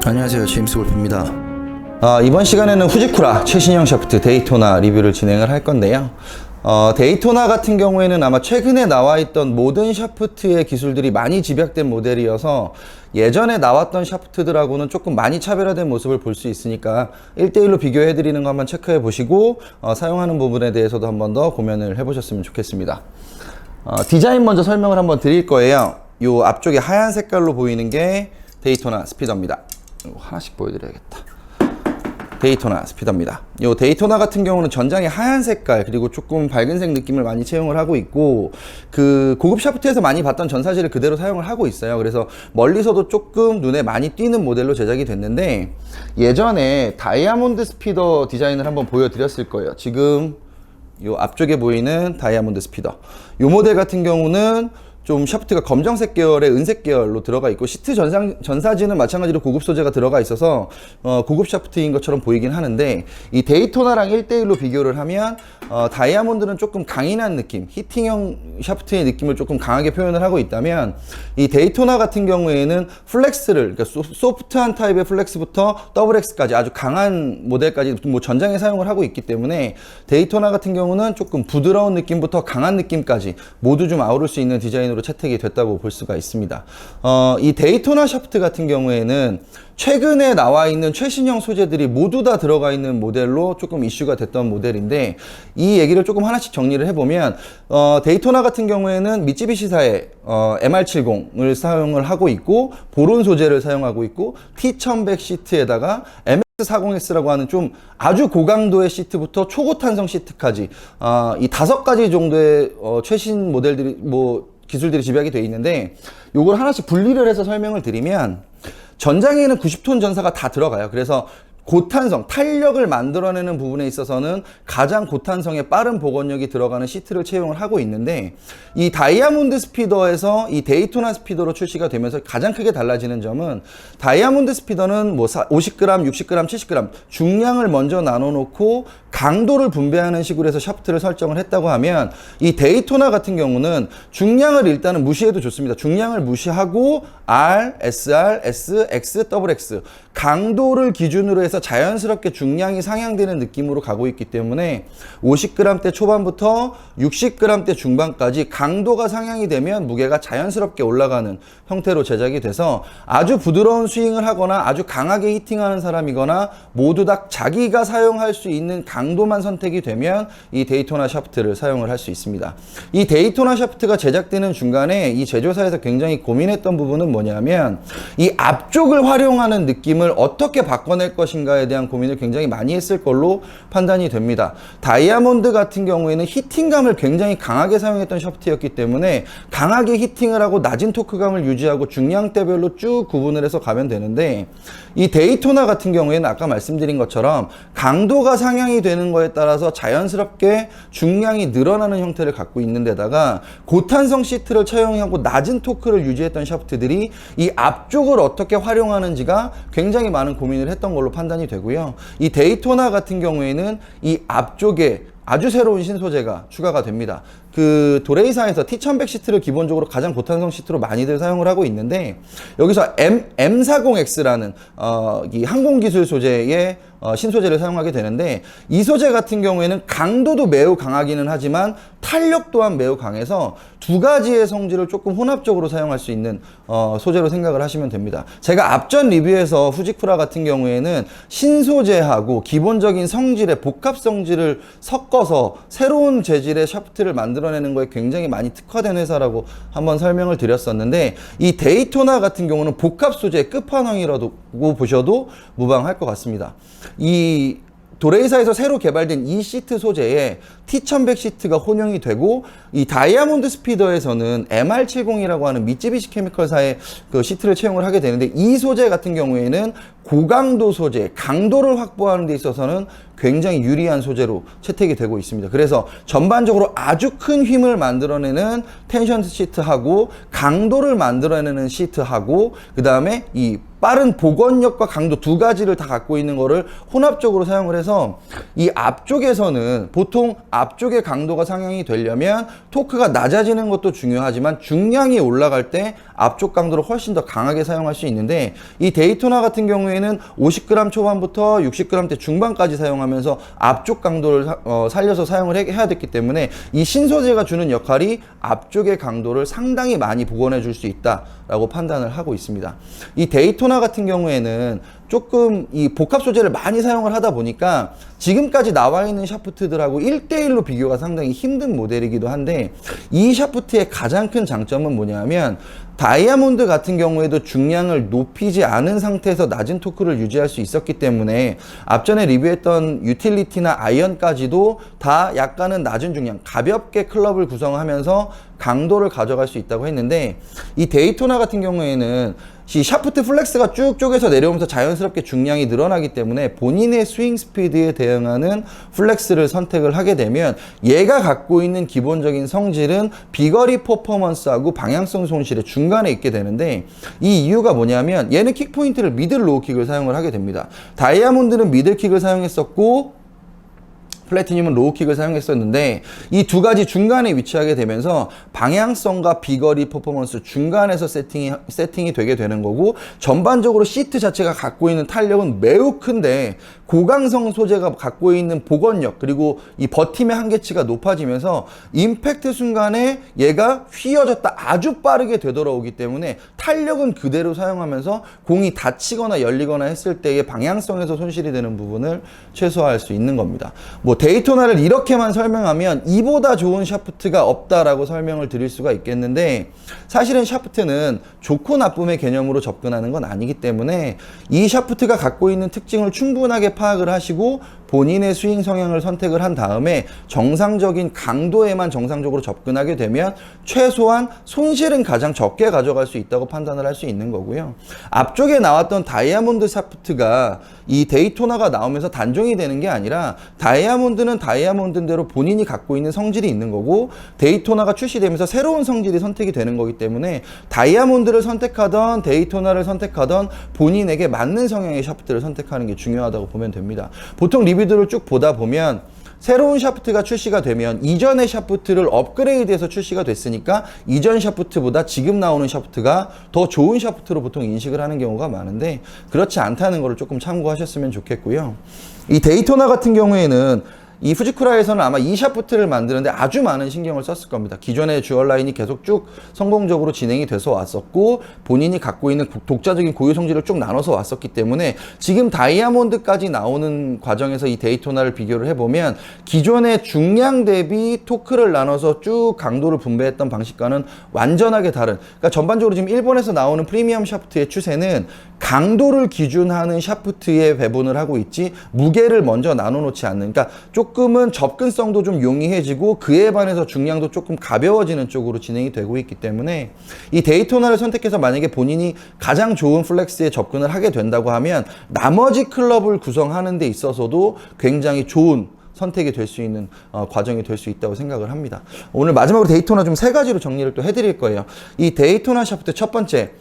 안녕하세요, 제임스 골프입니다. 이번 시간에는 후지쿠라 최신형 샤프트 데이토나 리뷰를 진행을 할 건데요. 데이토나 같은 경우에는 아마 최근에 나와 있던 모든 샤프트의 기술들이 많이 집약된 모델이어서 예전에 나왔던 샤프트들하고는 조금 많이 차별화된 모습을 볼 수 있으니까 1대1로 비교해 드리는 거 한번 체크해 보시고 사용하는 부분에 대해서도 한번 더 고민을 해 보셨으면 좋겠습니다. 디자인 먼저 설명을 한번 드릴 거예요. 요 앞쪽에 하얀 색깔로 보이는 게 데이토나 스피더입니다. 하나씩 보여드려야겠다. 데이토나 스피더입니다. 이 데이토나 같은 경우는 전장에 하얀 색깔 그리고 조금 밝은색 느낌을 많이 채용을 하고 있고, 그 고급 샤프트에서 많이 봤던 전사지를 그대로 사용을 하고 있어요. 그래서 멀리서도 조금 눈에 많이 띄는 모델로 제작이 됐는데, 예전에 다이아몬드 스피더 디자인을 한번 보여드렸을 거예요. 지금 이 앞쪽에 보이는 다이아몬드 스피더, 이 모델 같은 경우는 좀 샤프트가 검정색 계열의 은색 계열로 들어가 있고, 시트 전사지는 마찬가지로 고급 소재가 들어가 있어서 고급 샤프트인 것처럼 보이긴 하는데, 이 데이토나랑 1대1로 비교를 하면 다이아몬드는 조금 강인한 느낌, 히팅형 샤프트의 느낌을 조금 강하게 표현을 하고 있다면, 이 데이토나 같은 경우에는 플렉스를, 그러니까 소프트한 타입의 플렉스부터 더블 X까지 아주 강한 모델까지 뭐 전장에 사용을 하고 있기 때문에, 데이토나 같은 경우는 조금 부드러운 느낌부터 강한 느낌까지 모두 좀 아우를 수 있는 디자인으로 채택이 됐다고 볼 수가 있습니다. 이 데이토나 샤프트 같은 경우에는 최근에 나와 있는 최신형 소재들이 모두 다 들어가 있는 모델로 조금 이슈가 됐던 모델인데, 이 얘기를 조금 하나씩 정리를 해보면, 데이토나 같은 경우에는 미쯔비시사의 MR70을 사용을 하고 있고, 보론 소재를 사용하고 있고, T1100 시트에다가 MX40X라고 하는 좀 아주 고강도의 시트부터 초고탄성 시트까지 이 5가지 정도의 최신 모델들이 기술들이 집약이 되어 있는데, 요걸 하나씩 분리를 해서 설명을 드리면, 전장에는 90톤 전사가 다 들어가요. 그래서 고탄성, 탄력을 만들어내는 부분에 있어서는 가장 고탄성의 빠른 복원력이 들어가는 시트를 채용을 하고 있는데, 이 다이아몬드 스피더에서 이 데이토나 스피더로 출시가 되면서 가장 크게 달라지는 점은, 다이아몬드 스피더는 뭐 50g, 60g, 70g 중량을 먼저 나눠 놓고 강도를 분배하는 식으로 해서 샤프트를 설정을 했다고 하면, 이 데이토나 같은 경우는 중량을 일단은 무시해도 좋습니다. 중량을 무시하고 R, SR, S, X, XX 강도를 기준으로 해서 자연스럽게 중량이 상향되는 느낌으로 가고 있기 때문에 50g대 초반부터 60g대 중반까지 강도가 상향이 되면 무게가 자연스럽게 올라가는 형태로 제작이 돼서, 아주 부드러운 스윙을 하거나 아주 강하게 히팅하는 사람이거나 모두 다 자기가 사용할 수 있는 강도만 선택이 되면 이 데이토나 샤프트를 사용을 할 수 있습니다. 이 데이토나 샤프트가 제작되는 중간에 이 제조사에서 굉장히 고민했던 부분은 뭐냐면, 이 앞쪽을 활용하는 느낌을 어떻게 바꿔낼 것인가에 대한 고민을 굉장히 많이 했을 걸로 판단이 됩니다. 다이아몬드 같은 경우에는 히팅감을 굉장히 강하게 사용했던 샤프트였기 때문에 강하게 히팅을 하고 낮은 토크감을 유지하고 중량대별로 쭉 구분을 해서 가면 되는데, 이 데이토나 같은 경우에는 아까 말씀드린 것처럼 강도가 상향이 되는 거에 따라서 자연스럽게 중량이 늘어나는 형태를 갖고 있는 데다가, 고탄성 시트를 채용하고 낮은 토크를 유지했던 샤프트들이 이 앞쪽을 어떻게 활용하는지가 굉장히 많은 고민을 했던 걸로 판단이 되고요. 이 데이토나 같은 경우에는 이 앞쪽에 아주 새로운 신소재가 추가가 됩니다. 그 도레이사에서 T1100 시트를 기본적으로 가장 고탄성 시트로 많이들 사용을 하고 있는데, 여기서 M40X라는 이 항공기술 소재의 신소재를 사용하게 되는데, 이 소재 같은 경우에는 강도도 매우 강하기는 하지만 탄력 또한 매우 강해서 두 가지의 성질을 조금 혼합적으로 사용할 수 있는 소재로 생각을 하시면 됩니다. 제가 앞전 리뷰에서 후지쿠라 같은 경우에는 신소재하고 기본적인 성질의 복합 성질을 섞어서 새로운 재질의 샤프트를 만들어내는 거에 굉장히 많이 특화된 회사라고 한번 설명을 드렸었는데, 이 데이토나 같은 경우는 복합 소재의 끝판왕이라고 보셔도 무방할 것 같습니다. 이 도레이사에서 새로 개발된 이 시트 소재에 T1100 시트가 혼용이 되고, 이 다이아몬드 스피더에서는 MR70이라고 하는 미쯔비시 케미컬사의 그 시트를 채용을 하게 되는데, 이 소재 같은 경우에는 고강도 소재, 강도를 확보하는 데 있어서는 굉장히 유리한 소재로 채택이 되고 있습니다. 그래서 전반적으로 아주 큰 힘을 만들어내는 텐션 시트하고 강도를 만들어내는 시트하고, 그 다음에 이 빠른 복원력과 강도 두 가지를 다 갖고 있는 거를 혼합적으로 사용을 해서, 이 앞쪽에서는 보통 앞쪽의 강도가 상향이 되려면 토크가 낮아지는 것도 중요하지만 중량이 올라갈 때 앞쪽 강도를 훨씬 더 강하게 사용할 수 있는데, 이 데이토나 같은 경우에는 50g 초반부터 60g대 중반까지 사용하면서 앞쪽 강도를 살려서 사용을 해야 됐기 때문에 이 신소재가 주는 역할이 앞쪽의 강도를 상당히 많이 복원해 줄 수 있다라고 판단을 하고 있습니다. 이 데이토나 같은 경우에는 조금 이 복합 소재를 많이 사용을 하다 보니까 지금까지 나와 있는 샤프트들하고 1대1로 비교가 상당히 힘든 모델이기도 한데, 이 샤프트의 가장 큰 장점은 뭐냐면 다이아몬드 같은 경우에도 중량을 높이지 않은 상태에서 낮은 토크를 유지할 수 있었기 때문에 앞전에 리뷰했던 유틸리티나 아이언까지도 다 약간은 낮은 중량, 가볍게 클럽을 구성하면서 강도를 가져갈 수 있다고 했는데, 이 데이토나 같은 경우에는 이 샤프트 플렉스가 쭉 쪼개서 내려오면서 자연스럽게 중량이 늘어나기 때문에 본인의 스윙 스피드에 대응하는 플렉스를 선택을 하게 되면 얘가 갖고 있는 기본적인 성질은 비거리 퍼포먼스하고 방향성 손실의 중간에 있게 되는데, 이 이유가 뭐냐면 얘는 킥 포인트를 미들 로우 킥을 사용을 하게 됩니다. 다이아몬드는 미들 킥을 사용했었고 플래티늄은 로우킥을 사용했었는데, 이 두 가지 중간에 위치하게 되면서 방향성과 비거리 퍼포먼스 중간에서 세팅이 되게 되는 거고, 전반적으로 시트 자체가 갖고 있는 탄력은 매우 큰데 고강성 소재가 갖고 있는 복원력 그리고 이 버팀의 한계치가 높아지면서 임팩트 순간에 얘가 휘어졌다 아주 빠르게 되돌아오기 때문에 탄력은 그대로 사용하면서 공이 닫히거나 열리거나 했을 때의 방향성에서 손실이 되는 부분을 최소화할 수 있는 겁니다. 뭐 데이토나를 이렇게만 설명하면 이보다 좋은 샤프트가 없다라고 설명을 드릴 수가 있겠는데, 사실은 샤프트는 좋고 나쁨의 개념으로 접근하는 건 아니기 때문에 이 샤프트가 갖고 있는 특징을 충분하게 파악을 하시고 본인의 스윙 성향을 선택을 한 다음에 정상적인 강도에만 정상적으로 접근하게 되면 최소한 손실은 가장 적게 가져갈 수 있다고 판단을 할 수 있는 거고요. 앞쪽에 나왔던 다이아몬드 샤프트가 이 데이토나가 나오면서 단종이 되는 게 아니라 다이아몬드는 다이아몬드대로 본인이 갖고 있는 성질이 있는 거고, 데이토나가 출시되면서 새로운 성질이 선택이 되는 거기 때문에 다이아몬드를 선택하던 데이토나를 선택하던 본인에게 맞는 성향의 샤프트를 선택하는 게 중요하다고 보면 됩니다. 보통 리뷰들을 쭉 보다 보면 새로운 샤프트가 출시가 되면 이전의 샤프트를 업그레이드해서 출시가 됐으니까 이전 샤프트보다 지금 나오는 샤프트가 더 좋은 샤프트로 보통 인식을 하는 경우가 많은데, 그렇지 않다는 것을 조금 참고하셨으면 좋겠고요. 이 데이토나 같은 경우에는 이 후지쿠라에서는 아마 이 샤프트를 만드는데 아주 많은 신경을 썼을 겁니다. 기존의 주얼 라인이 계속 쭉 성공적으로 진행이 돼서 왔었고, 본인이 갖고 있는 독자적인 고유 성질을 쭉 나눠서 왔었기 때문에 지금 다이아몬드까지 나오는 과정에서 이 데이토나를 비교를 해보면 기존의 중량 대비 토크를 나눠서 쭉 강도를 분배했던 방식과는 완전하게 다른, 그러니까 전반적으로 지금 일본에서 나오는 프리미엄 샤프트의 추세는 강도를 기준하는 샤프트에 배분을 하고 있지 무게를 먼저 나눠 놓지 않는, 그러니까 조금은 접근성도 좀 용이해지고 그에 반해서 중량도 조금 가벼워지는 쪽으로 진행이 되고 있기 때문에 이 데이토나를 선택해서 만약에 본인이 가장 좋은 플렉스에 접근을 하게 된다고 하면 나머지 클럽을 구성하는 데 있어서도 굉장히 좋은 선택이 될 수 있는 과정이 될 수 있다고 생각을 합니다. 오늘 마지막으로 데이토나 좀 세 가지로 정리를 또 해드릴 거예요. 이 데이토나 샤프트 첫 번째,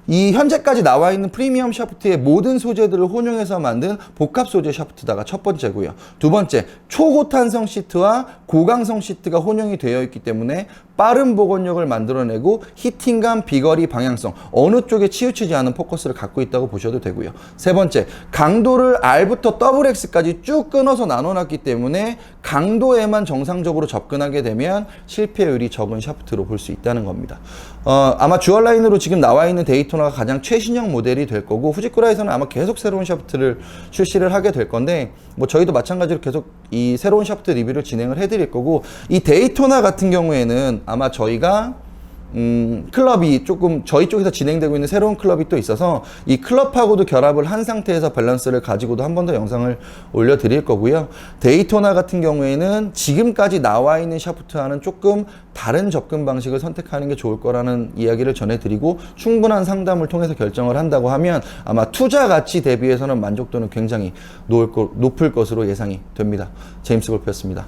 이 현재까지 나와 있는 프리미엄 샤프트의 모든 소재들을 혼용해서 만든 복합 소재 샤프트다가 첫 번째고요. 두 번째, 초고탄성 시트와 고강성 시트가 혼용이 되어 있기 때문에 빠른 복원력을 만들어내고 히팅감, 비거리, 방향성 어느 쪽에 치우치지 않은 포커스를 갖고 있다고 보셔도 되고요. 세 번째, 강도를 R부터 XX까지 쭉 끊어서 나눠놨기 때문에 강도에만 정상적으로 접근하게 되면 실패율이 적은 샤프트로 볼 수 있다는 겁니다. 아마 주얼 라인으로 지금 나와 있는 데이토나가 가장 최신형 모델이 될 거고, 후지쿠라에서는 아마 계속 새로운 샤프트를 출시를 하게 될 건데, 뭐 저희도 마찬가지로 계속 이 새로운 샤프트 리뷰를 진행을 해드릴 거고, 이 데이토나 같은 경우에는 아마 저희가 클럽이 조금 저희 쪽에서 진행되고 있는 새로운 클럽이 또 있어서 이 클럽하고도 결합을 한 상태에서 밸런스를 가지고도 한 번 더 영상을 올려드릴 거고요. 데이토나 같은 경우에는 지금까지 나와 있는 샤프트와는 조금 다른 접근 방식을 선택하는 게 좋을 거라는 이야기를 전해드리고, 충분한 상담을 통해서 결정을 한다고 하면 아마 투자 가치 대비해서는 만족도는 굉장히 높을 것으로 예상이 됩니다. 제임스 골프였습니다.